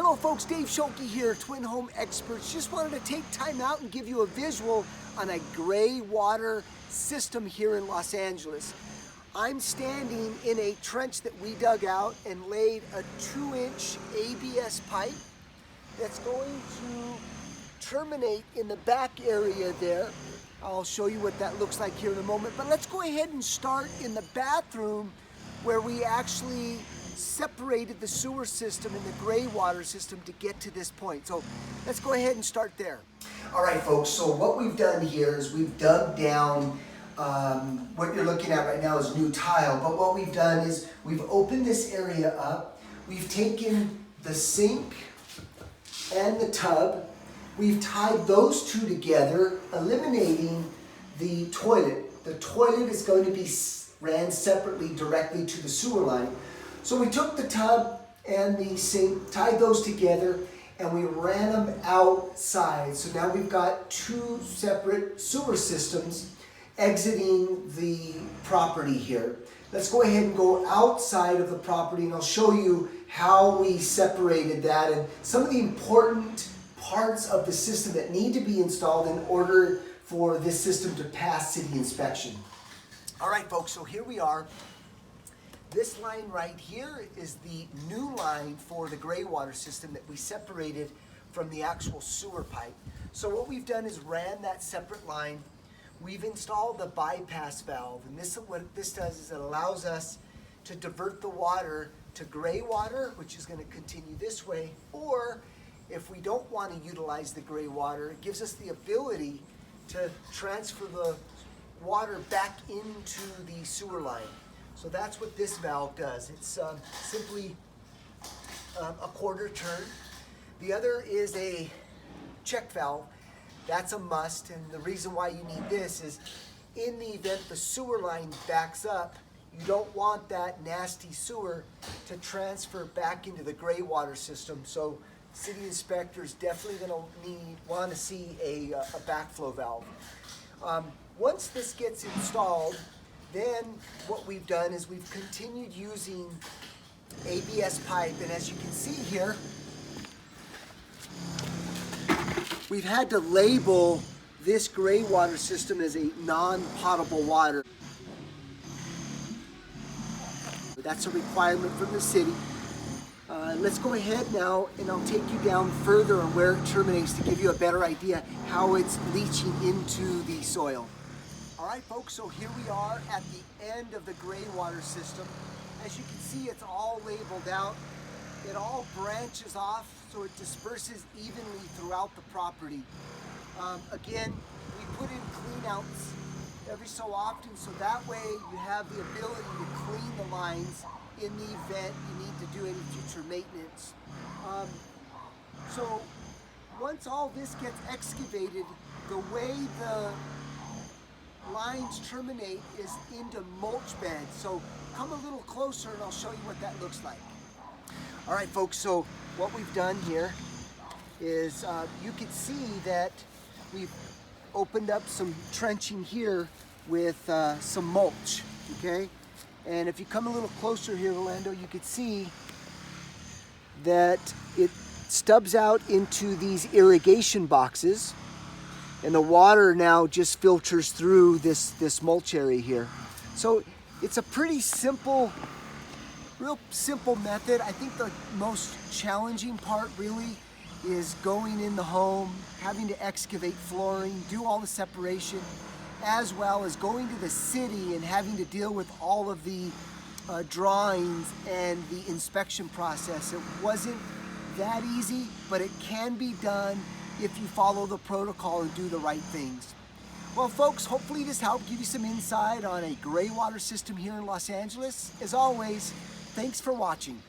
Hello folks, Dave Schulke here, Twin Home Experts. Just wanted to take time out and give you a visual on a gray water system here in Los Angeles. I'm standing in a trench that we dug out and laid a 2-inch ABS pipe that's going to terminate in the back area there. I'll show you what that looks like here in a moment, but let's go ahead and start in the bathroom where we actually separated the sewer system and the gray water system to get to this point. So let's go ahead and start there. All right, folks, so what we've done here is we've dug down, what you're looking at right now is new tile, but what we've done is we've opened this area up. We've taken the sink and the tub. We've tied those two together, eliminating the toilet. The toilet is going to be ran separately directly to the sewer line. So we took the tub and the sink, tied those together, and we ran them outside. So now we've got two separate sewer systems exiting the property here. Let's go ahead and go outside of the property, and I'll show you how we separated that and some of the important parts of the system that need to be installed in order for this system to pass city inspection. All right, folks, so here we are. This line right here is the new line for the gray water system that we separated from the actual sewer pipe. So what we've done is ran that separate line. We've installed the bypass valve, and what this does is it allows us to divert the water to gray water, which is going to continue this way, or if we don't want to utilize the gray water, it gives us the ability to transfer the water back into the sewer line. So that's what this valve does. It's simply a quarter turn. The other is a check valve. That's a must, and the reason why you need this is in the event the sewer line backs up, you don't want that nasty sewer to transfer back into the gray water system. So city inspectors definitely going to want to see a backflow valve. Once this gets installed, then what we've done is we've continued using ABS pipe, and as you can see here, we've had to label this gray water system as a non-potable water. That's a requirement from the city. Let's go ahead now and I'll take you down further on where it terminates to give you a better idea how it's leaching into the soil. All right, folks, so here we are at the end of the gray water system. As you can see, it's all labeled out. It all branches off, so it disperses evenly throughout the property. Again, we put in cleanouts every so often, so that way you have the ability to clean the lines in the event you need to do any future maintenance. So once all this gets excavated, the way the lines terminate is into mulch beds. So come a little closer and I'll show you what that looks like. All right, folks, so what we've done here is you can see that we've opened up some trenching here with some mulch, okay? And if you come a little closer here, Orlando, you can see that it stubs out into these irrigation boxes, and the water now just filters through this mulch area here. So it's a pretty simple, real simple method. I think the most challenging part really is going in the home, having to excavate flooring, do all the separation, as well as going to the city and having to deal with all of the drawings and the inspection process. It wasn't that easy, but it can be done if you follow the protocol and do the right things. Well, folks, hopefully this helped give you some insight on a gray water system here in Los Angeles. As always, thanks for watching.